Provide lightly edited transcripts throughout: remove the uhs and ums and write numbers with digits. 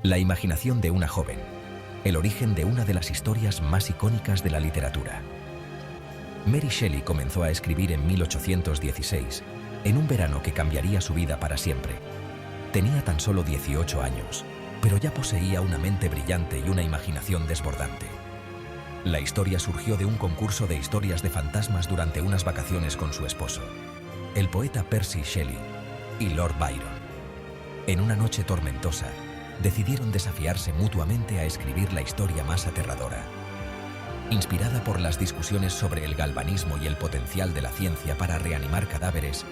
La imaginación de una joven, el origen de una de las historias más icónicas de la literatura. Mary Shelley comenzó a escribir en 1816, en un verano que cambiaría su vida para siempre. Tenía tan solo 18 años, pero ya poseía una mente brillante y una imaginación desbordante. La historia surgió de un concurso de historias de fantasmas durante unas vacaciones con su esposo, el poeta Percy Shelley, y Lord Byron. En una noche tormentosa, decidieron desafiarse mutuamente a escribir la historia más aterradora. Inspirada por las discusiones sobre el galvanismo y el potencial de la ciencia para reanimar cadáveres,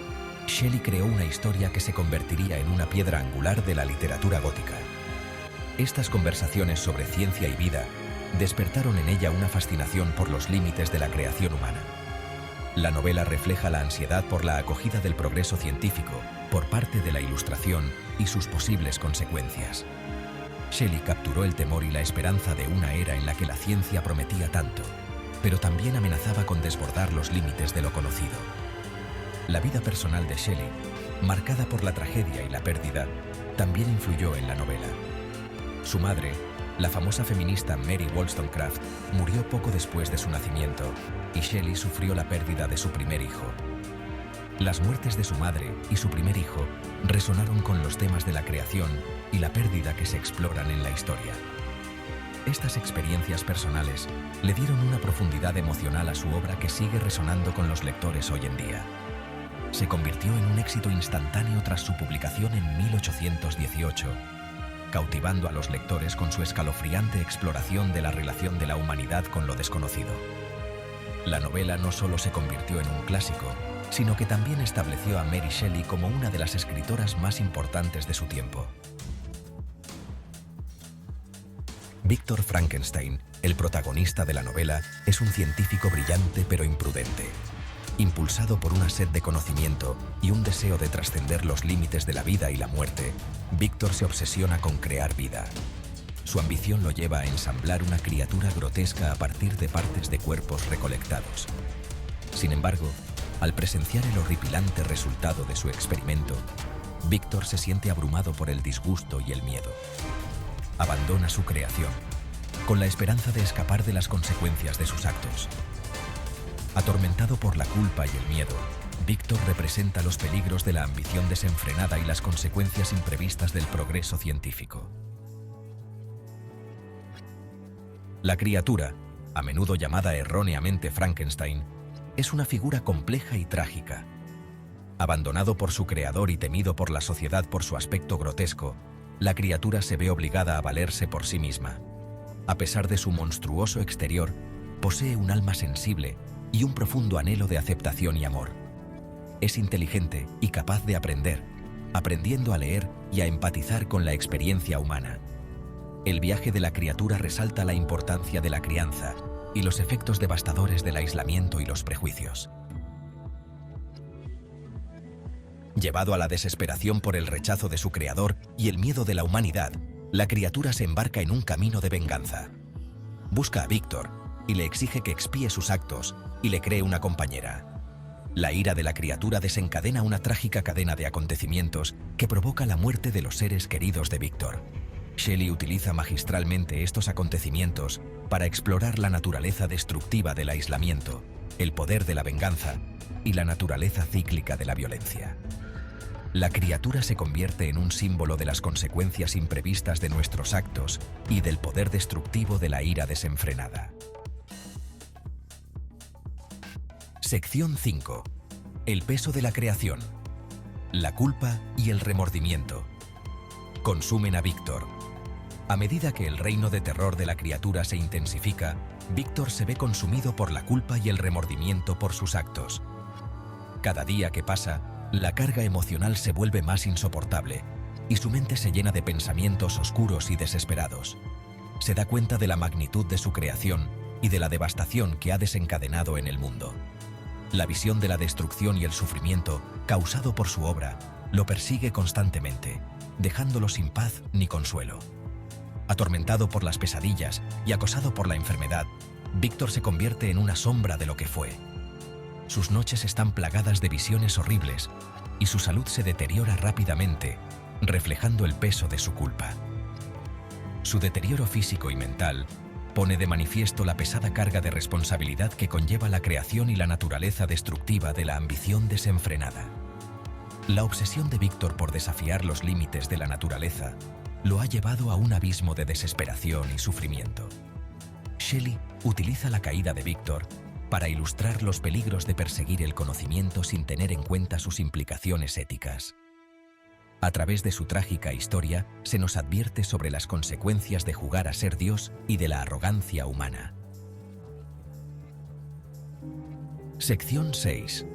Shelley creó una historia que se convertiría en una piedra angular de la literatura gótica. Estas conversaciones sobre ciencia y vida despertaron en ella una fascinación por los límites de la creación humana. La novela refleja la ansiedad por la acogida del progreso científico por parte de la Ilustración y sus posibles consecuencias. Shelley capturó el temor y la esperanza de una era en la que la ciencia prometía tanto, pero también amenazaba con desbordar los límites de lo conocido. La vida personal de Shelley, marcada por la tragedia y la pérdida, también influyó en la novela. Su madre, la famosa feminista Mary Wollstonecraft, murió poco después de su nacimiento, y Shelley sufrió la pérdida de su primer hijo. Las muertes de su madre y su primer hijo resonaron con los temas de la creación y la pérdida que se exploran en la historia. Estas experiencias personales le dieron una profundidad emocional a su obra que sigue resonando con los lectores hoy en día. Se convirtió en un éxito instantáneo tras su publicación en 1818, cautivando a los lectores con su escalofriante exploración de la relación de la humanidad con lo desconocido. La novela no solo se convirtió en un clásico, sino que también estableció a Mary Shelley como una de las escritoras más importantes de su tiempo. Víctor Frankenstein, el protagonista de la novela, es un científico brillante pero imprudente. Impulsado por una sed de conocimiento y un deseo de trascender los límites de la vida y la muerte, Víctor se obsesiona con crear vida. Su ambición lo lleva a ensamblar una criatura grotesca a partir de partes de cuerpos recolectados. Sin embargo, al presenciar el horripilante resultado de su experimento, Víctor se siente abrumado por el disgusto y el miedo. Abandona su creación, con la esperanza de escapar de las consecuencias de sus actos. Atormentado por la culpa y el miedo, Víctor representa los peligros de la ambición desenfrenada y las consecuencias imprevistas del progreso científico. La criatura, a menudo llamada erróneamente Frankenstein, es una figura compleja y trágica. Abandonado por su creador y temido por la sociedad por su aspecto grotesco, la criatura se ve obligada a valerse por sí misma. A pesar de su monstruoso exterior, posee un alma sensible y un profundo anhelo de aceptación y amor. Es inteligente y capaz de aprender, aprendiendo a leer y a empatizar con la experiencia humana. El viaje de la criatura resalta la importancia de la crianza y los efectos devastadores del aislamiento y los prejuicios. Llevado a la desesperación por el rechazo de su creador y el miedo de la humanidad, la criatura se embarca en un camino de venganza. Busca a Víctor y le exige que expíe sus actos y le cree una compañera. La ira de la criatura desencadena una trágica cadena de acontecimientos que provoca la muerte de los seres queridos de Víctor. Shelley utiliza magistralmente estos acontecimientos para explorar la naturaleza destructiva del aislamiento, el poder de la venganza y la naturaleza cíclica de la violencia. La criatura se convierte en un símbolo de las consecuencias imprevistas de nuestros actos y del poder destructivo de la ira desenfrenada. Sección 5. El peso de la creación. La culpa y el remordimiento. Consumen a Víctor. A medida que el reino de terror de la criatura se intensifica, Víctor se ve consumido por la culpa y el remordimiento por sus actos. Cada día que pasa, la carga emocional se vuelve más insoportable y su mente se llena de pensamientos oscuros y desesperados. Se da cuenta de la magnitud de su creación y de la devastación que ha desencadenado en el mundo. La visión de la destrucción y el sufrimiento causado por su obra lo persigue constantemente, dejándolo sin paz ni consuelo. Atormentado por las pesadillas y acosado por la enfermedad, Víctor se convierte en una sombra de lo que fue. Sus noches están plagadas de visiones horribles y su salud se deteriora rápidamente, reflejando el peso de su culpa. Su deterioro físico y mental pone de manifiesto la pesada carga de responsabilidad que conlleva la creación y la naturaleza destructiva de la ambición desenfrenada. La obsesión de Víctor por desafiar los límites de la naturaleza lo ha llevado a un abismo de desesperación y sufrimiento. Shelley utiliza la caída de Víctor para ilustrar los peligros de perseguir el conocimiento sin tener en cuenta sus implicaciones éticas. A través de su trágica historia, se nos advierte sobre las consecuencias de jugar a ser Dios y de la arrogancia humana. Sección 6.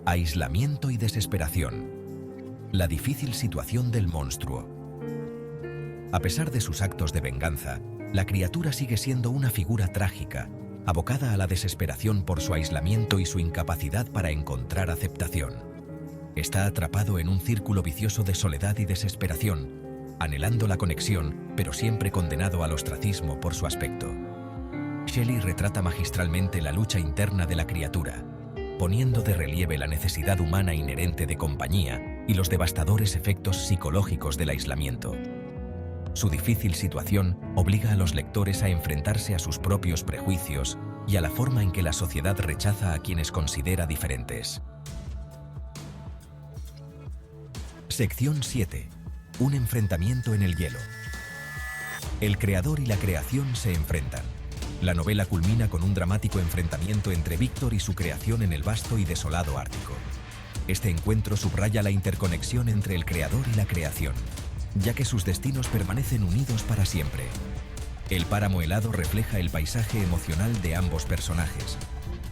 Aislamiento y desesperación. La difícil situación del monstruo. A pesar de sus actos de venganza, la criatura sigue siendo una figura trágica, abocada a la desesperación por su aislamiento y su incapacidad para encontrar aceptación. Está atrapado en un círculo vicioso de soledad y desesperación, anhelando la conexión, pero siempre condenado al ostracismo por su aspecto. Shelley retrata magistralmente la lucha interna de la criatura, poniendo de relieve la necesidad humana inherente de compañía y los devastadores efectos psicológicos del aislamiento. Su difícil situación obliga a los lectores a enfrentarse a sus propios prejuicios y a la forma en que la sociedad rechaza a quienes considera diferentes. Sección 7. Un enfrentamiento en el hielo. El creador y la creación se enfrentan. La novela culmina con un dramático enfrentamiento entre Víctor y su creación en el vasto y desolado Ártico. Este encuentro subraya la interconexión entre el creador y la creación, ya que sus destinos permanecen unidos para siempre. El páramo helado refleja el paisaje emocional de ambos personajes.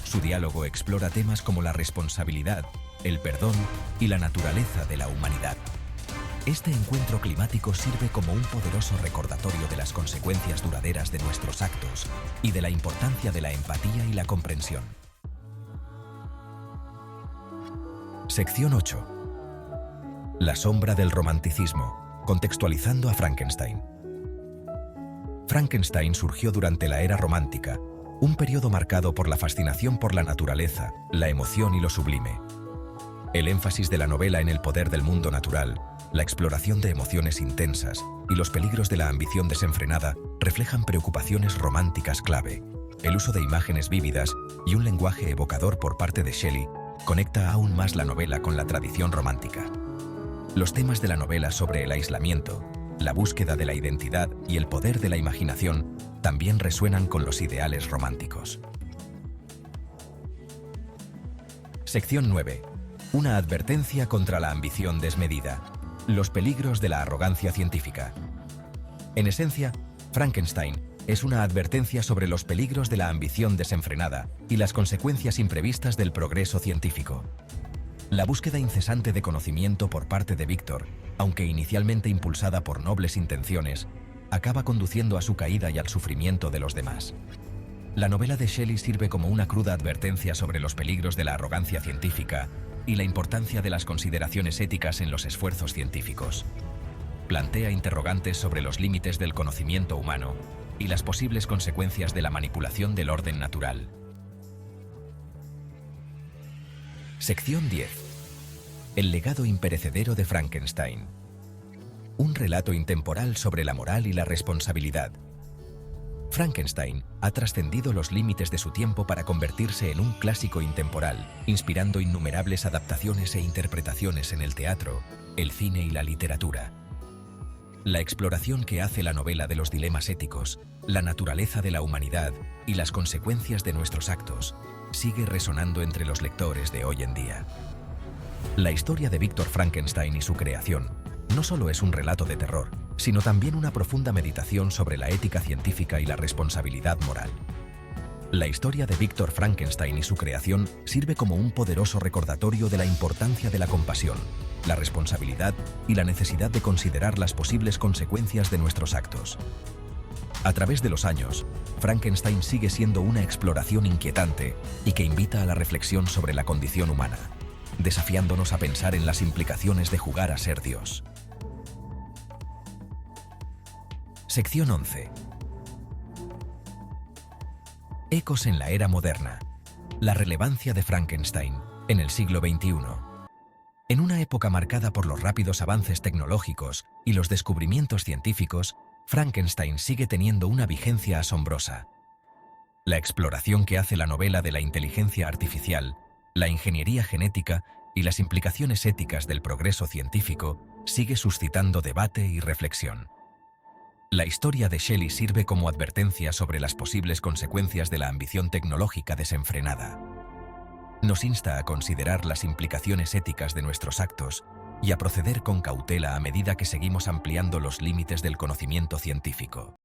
Su diálogo explora temas como la responsabilidad, el perdón y la naturaleza de la humanidad. Este encuentro climático sirve como un poderoso recordatorio de las consecuencias duraderas de nuestros actos y de la importancia de la empatía y la comprensión. Sección 8. La sombra del romanticismo, contextualizando a Frankenstein. Frankenstein surgió durante la era romántica, un periodo marcado por la fascinación por la naturaleza, la emoción y lo sublime. El énfasis de la novela en el poder del mundo natural, la exploración de emociones intensas y los peligros de la ambición desenfrenada reflejan preocupaciones románticas clave. El uso de imágenes vívidas y un lenguaje evocador por parte de Shelley conecta aún más la novela con la tradición romántica. Los temas de la novela sobre el aislamiento, la búsqueda de la identidad y el poder de la imaginación también resuenan con los ideales románticos. Sección 9. Una advertencia contra la ambición desmedida. Los peligros de la arrogancia científica. En esencia, Frankenstein es una advertencia sobre los peligros de la ambición desenfrenada y las consecuencias imprevistas del progreso científico. La búsqueda incesante de conocimiento por parte de Víctor, aunque inicialmente impulsada por nobles intenciones, acaba conduciendo a su caída y al sufrimiento de los demás. La novela de Shelley sirve como una cruda advertencia sobre los peligros de la arrogancia científica y la importancia de las consideraciones éticas en los esfuerzos científicos. Plantea interrogantes sobre los límites del conocimiento humano y las posibles consecuencias de la manipulación del orden natural. Sección 10. El legado imperecedero de Frankenstein. Un relato intemporal sobre la moral y la responsabilidad. Frankenstein ha trascendido los límites de su tiempo para convertirse en un clásico intemporal, inspirando innumerables adaptaciones e interpretaciones en el teatro, el cine y la literatura. La exploración que hace la novela de los dilemas éticos, la naturaleza de la humanidad y las consecuencias de nuestros actos sigue resonando entre los lectores de hoy en día. La historia de Víctor Frankenstein y su creación no solo es un relato de terror, sino también una profunda meditación sobre la ética científica y la responsabilidad moral. La historia de Víctor Frankenstein y su creación sirve como un poderoso recordatorio de la importancia de la compasión, la responsabilidad y la necesidad de considerar las posibles consecuencias de nuestros actos. A través de los años, Frankenstein sigue siendo una exploración inquietante y que invita a la reflexión sobre la condición humana, desafiándonos a pensar en las implicaciones de jugar a ser Dios. Sección 11. Ecos en la era moderna. La relevancia de Frankenstein en el siglo XXI. En una época marcada por los rápidos avances tecnológicos y los descubrimientos científicos, Frankenstein sigue teniendo una vigencia asombrosa. La exploración que hace la novela de la inteligencia artificial, la ingeniería genética y las implicaciones éticas del progreso científico sigue suscitando debate y reflexión. La historia de Shelley sirve como advertencia sobre las posibles consecuencias de la ambición tecnológica desenfrenada. Nos insta a considerar las implicaciones éticas de nuestros actos y a proceder con cautela a medida que seguimos ampliando los límites del conocimiento científico.